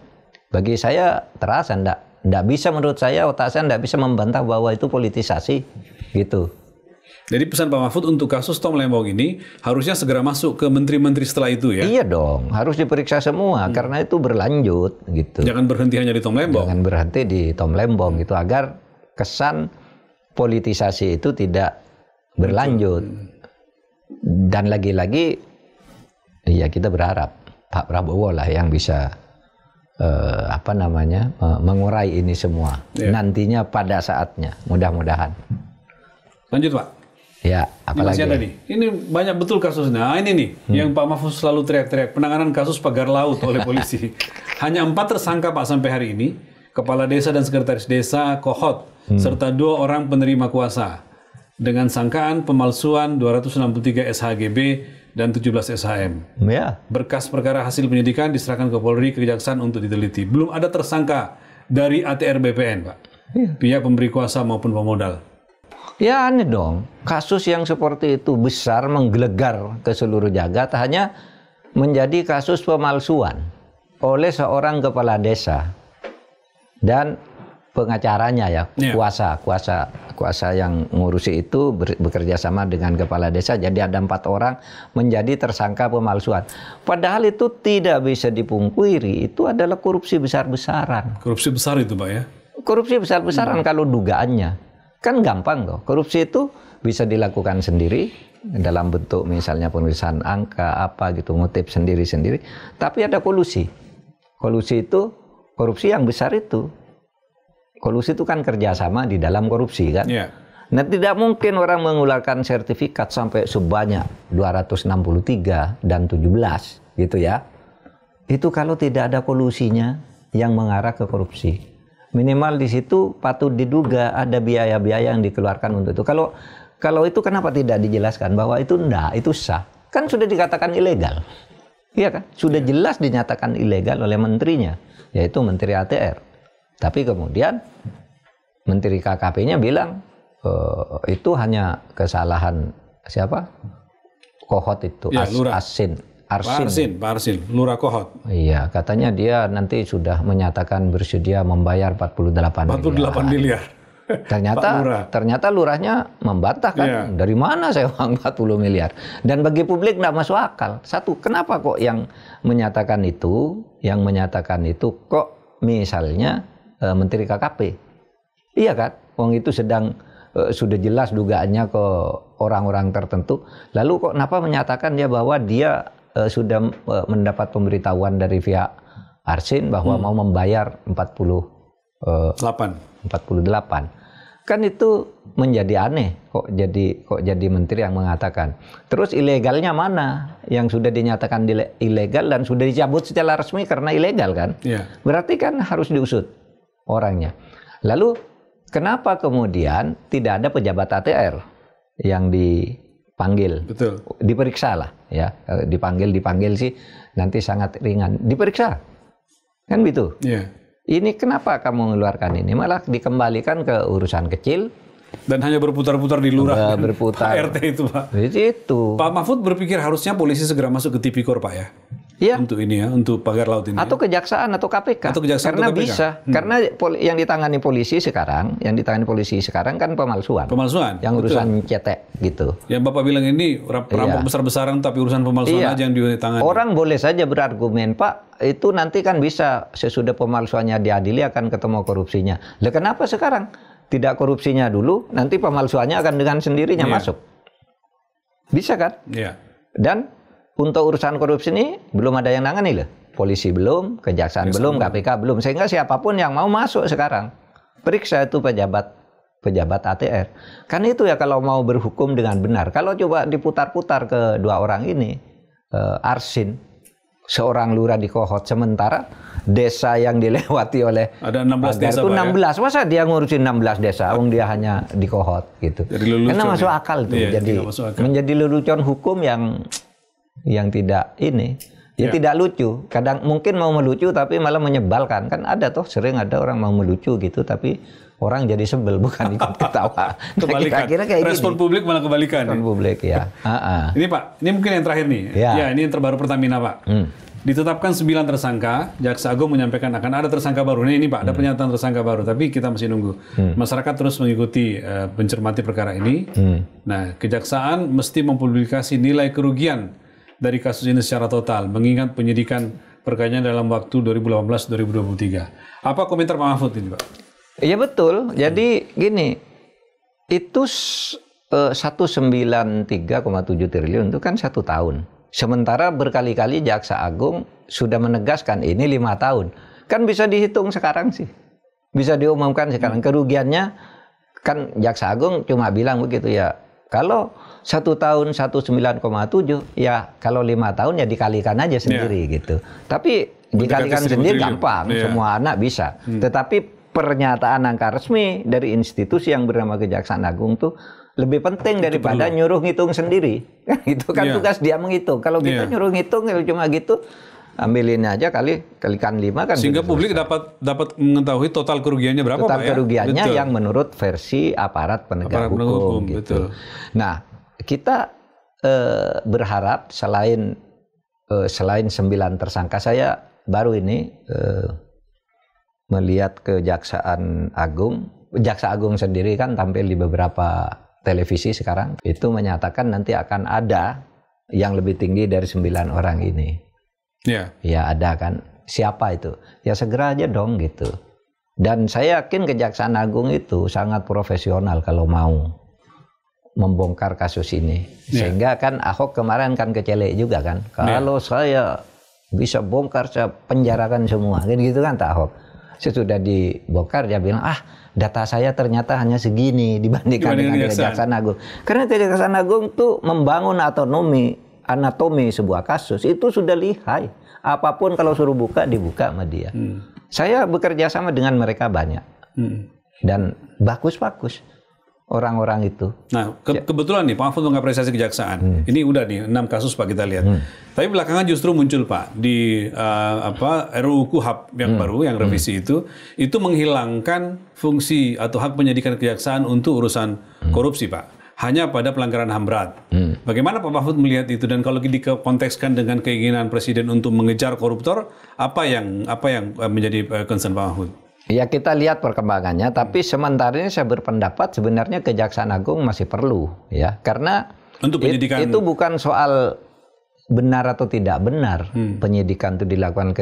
Bagi saya terasa enggak bisa, menurut saya otak saya enggak bisa membantah bahwa itu politisasi gitu. Jadi pesan Pak Mahfud untuk kasus Tom Lembong ini harusnya segera masuk ke menteri-menteri setelah itu ya? Iya dong, harus diperiksa semua karena itu berlanjut gitu. Jangan berhenti hanya di Tom Lembong. Jangan berhenti di Tom Lembong gitu agar kesan politisasi itu tidak berlanjut. Dan lagi-lagi ya kita berharap Pak Prabowo lah yang bisa mengurai ini semua. Nantinya pada saatnya, mudah-mudahan. Lanjut Pak. Ya, apalagi ini banyak betul kasusnya. Nah, ini nih yang Pak Mahfud selalu teriak-teriak, penanganan kasus pagar laut oleh polisi. Hanya 4 tersangka Pak sampai hari ini, kepala desa dan sekretaris desa Kohot, serta 2 orang penerima kuasa dengan sangkaan pemalsuan 263 SHGB dan 17 SHM. Ya. Berkas perkara hasil penyidikan diserahkan ke Polri, Kejaksaan untuk diteliti. Belum ada tersangka dari ATR BPN, Pak. Pihak pemberi kuasa maupun pemodal. Ya aneh dong, kasus yang seperti itu besar menggelegar ke seluruh jagat hanya menjadi kasus pemalsuan oleh seorang kepala desa dan pengacaranya ya, kuasa yang ngurusi itu bekerja sama dengan kepala desa, jadi ada 4 orang menjadi tersangka pemalsuan. Padahal itu tidak bisa dipungkiri, itu adalah korupsi besar-besaran. Korupsi besar itu Pak ya? Korupsi besar-besaran kalau dugaannya. Kan gampang kok, korupsi itu bisa dilakukan sendiri dalam bentuk misalnya penulisan angka apa gitu, ngutip sendiri-sendiri. Tapi ada kolusi. Kolusi itu, korupsi yang besar itu. Kolusi itu kan kerjasama di dalam korupsi kan. Nah tidak mungkin orang mengeluarkan sertifikat sampai sebanyak 263 dan 17 gitu ya. Itu kalau tidak ada kolusinya yang mengarah ke korupsi. Minimal di situ patut diduga ada biaya-biaya yang dikeluarkan untuk itu. Kalau itu kenapa tidak dijelaskan bahwa itu enggak, itu sah. Kan sudah dikatakan ilegal. Iya kan? Sudah jelas dinyatakan ilegal oleh menterinya, yaitu Menteri ATR. Tapi kemudian Menteri KKP-nya bilang itu hanya kesalahan siapa? Kohot itu, ya, Pak Arsin, Lurah Kohot. Iya, katanya dia nanti sudah menyatakan bersedia membayar 48 miliar. Ternyata lurahnya membantah kan, dari mana saya uang 40 miliar. Dan bagi publik tidak masuk akal. Satu, kenapa kok yang menyatakan itu kok misalnya Menteri KKP? Iya kan, wong itu sudah jelas dugaannya ke orang-orang tertentu. Lalu kok kenapa menyatakan dia bahwa dia sudah mendapat pemberitahuan dari pihak Arsin bahwa mau membayar 48. Kan itu menjadi aneh kok jadi menteri yang mengatakan. Terus ilegalnya mana? Yang sudah dinyatakan ilegal dan sudah dicabut secara resmi karena ilegal kan? Berarti kan harus diusut orangnya. Lalu kenapa kemudian tidak ada pejabat ATR yang dipanggil? Betul. Diperiksa lah ya, dipanggil sih nanti sangat ringan, diperiksa kan gitu. Ini kenapa kamu mengeluarkan ini, malah dikembalikan ke urusan kecil dan hanya berputar-putar di lurah berputar RT itu Pak. Itu Pak Mahfud berpikir harusnya polisi segera masuk ke Tipikor Pak ya. Iya. Untuk ini ya, untuk pagar laut ini. Atau kejaksaan atau KPK. Karena bisa. Karena yang ditangani polisi sekarang kan pemalsuan. Yang urusan cetek gitu. Yang Bapak bilang ini perampok besar-besaran tapi urusan pemalsuan aja yang ditangani. Orang boleh saja berargumen, Pak, itu nanti kan bisa sesudah pemalsuannya diadili akan ketemu korupsinya. Lah kenapa sekarang tidak korupsinya dulu, nanti pemalsuannya akan dengan sendirinya masuk. Bisa kan? Dan untuk urusan korupsi ini belum ada yang nangani loh. Polisi belum, kejaksaan belum, KPK belum. Sehingga siapapun yang mau masuk sekarang, periksa itu pejabat ATR. Kan itu ya kalau mau berhukum dengan benar. Kalau coba diputar-putar ke 2 orang ini, Arsin, seorang lurah di Kohot, sementara desa yang dilewati oleh ada 16 desa itu 16. Ya? Masa dia ngurusin 16 desa, wong dia hanya di Kohot gitu. Karena masuk akal tuh. Jadi menjadi lelucon hukum yang tidak tidak lucu. Kadang mungkin mau melucu tapi malah menyebalkan. Kan ada sering ada orang mau melucu gitu tapi orang jadi sebel, bukan ikut ketawa. Kebalikan. Kira-kira kayak respon gini. publik malah kebalikan. Respon publik, ya. Ini Pak, ini mungkin yang terakhir nih. Ya, ini yang terbaru Pertamina Pak. Ditetapkan 9 tersangka, Jaksa Agung menyampaikan akan ada tersangka baru. Ini Pak, ada pernyataan tersangka baru, tapi kita masih nunggu. Masyarakat terus mengikuti, mencermati perkara ini. Nah, Kejaksaan mesti mempublikasi nilai kerugian dari kasus ini secara total, mengingat penyidikan perkaranya dalam waktu 2018-2023. Apa komentar Pak Mahfud ini Pak? Iya betul, jadi gini, itu 193,7 triliun itu kan 1 tahun. Sementara berkali-kali Jaksa Agung sudah menegaskan ini 5 tahun. Kan bisa dihitung sekarang sih. Bisa diumumkan sekarang. Kerugiannya kan Jaksa Agung cuma bilang begitu ya. Kalau 1 tahun 19,7 ya kalau 5 tahun ya dikalikan aja sendiri gitu. Tapi dikalikan sendiri gampang, semua anak bisa. Tetapi pernyataan angka resmi dari institusi yang bernama Kejaksaan Agung tuh lebih penting daripada nyuruh ngitung sendiri. Itu kan tugas dia menghitung. Kalau kita nyuruh ngitung cuma gitu, ambilin aja kalikan 5 kan. Sehingga publik dapat mengetahui total kerugiannya berapa total Pak ya? Kerugiannya yang menurut versi aparat penegak hukum gitu. Betul. Nah, kita berharap selain 9 tersangka, saya baru ini melihat Kejaksaan Agung, Jaksa Agung sendiri kan tampil di beberapa televisi sekarang, itu menyatakan nanti akan ada yang lebih tinggi dari 9 orang ini. Ya ada kan. Siapa itu? Ya segera aja dong gitu. Dan saya yakin Kejaksaan Agung itu sangat profesional kalau mau membongkar kasus ini. Sehingga kan Ahok kemarin kan kecelek juga kan. Kalau saya bisa bongkar, saya penjarakan semua. Gitu kan tak Ahok. Sesudah dibongkar dia bilang, data saya ternyata hanya segini dibandingkan dengan Kejaksaan Agung. Karena Kejaksaan Agung tuh membangun anatomi sebuah kasus itu sudah lihai. Apapun kalau suruh buka, dibuka sama dia. Saya bekerja sama dengan mereka banyak. Dan bagus-bagus orang-orang itu. Nah, kebetulan nih Pak Mahfud mengapresiasi Kejaksaan. Ini udah nih 6 kasus Pak kita lihat. Tapi belakangan justru muncul Pak di RUU KUHP yang baru, yang revisi itu menghilangkan fungsi atau hak penyidikan Kejaksaan untuk urusan korupsi Pak. Hanya pada pelanggaran HAM berat. Bagaimana Pak Mahfud melihat itu, dan kalau dikontekskan dengan keinginan Presiden untuk mengejar koruptor, apa yang menjadi concern Pak Mahfud? Ya kita lihat perkembangannya, tapi sementara ini saya berpendapat sebenarnya Kejaksaan Agung masih perlu ya, karena untuk penyidikan itu bukan soal benar atau tidak benar penyidikan itu dilakukan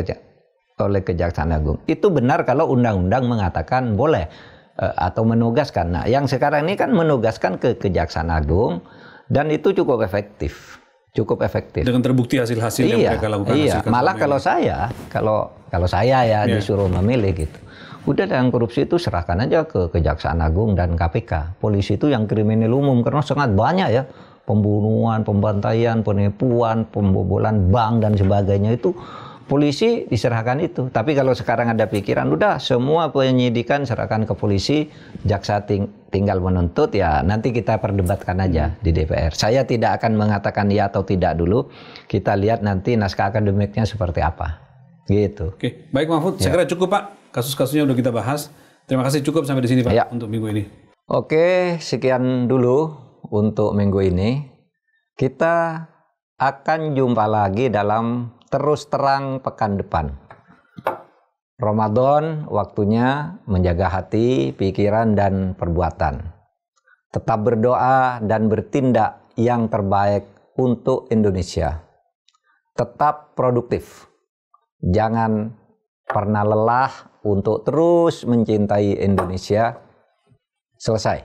oleh Kejaksaan Agung. Itu benar kalau undang-undang mengatakan boleh atau menugaskan. Nah, yang sekarang ini kan menugaskan ke Kejaksaan Agung dan itu cukup efektif. Dengan terbukti hasil-hasil yang mereka lakukan. Malah kalau saya ya disuruh memilih gitu. Udah, yang korupsi itu serahkan aja ke Kejaksaan Agung dan KPK. Polisi itu yang kriminal umum karena sangat banyak ya. Pembunuhan, pembantaian, penipuan, pembobolan bank dan sebagainya itu polisi diserahkan itu. Tapi kalau sekarang ada pikiran udah semua penyidikan serahkan ke polisi, jaksa tinggal menuntut, ya nanti kita perdebatkan aja di DPR. Saya tidak akan mengatakan ya atau tidak dulu. Kita lihat nanti naskah akademiknya seperti apa. Gitu. Oke, baik Mahfud, segera cukup Pak. Kasus-kasusnya udah kita bahas. Terima kasih, cukup sampai di sini Pak untuk minggu ini. Oke, sekian dulu untuk minggu ini. Kita akan jumpa lagi dalam Terus Terang pekan depan. Ramadan waktunya menjaga hati, pikiran, dan perbuatan. Tetap berdoa dan bertindak yang terbaik untuk Indonesia. Tetap produktif. Jangan pernah lelah untuk terus mencintai Indonesia. Selesai.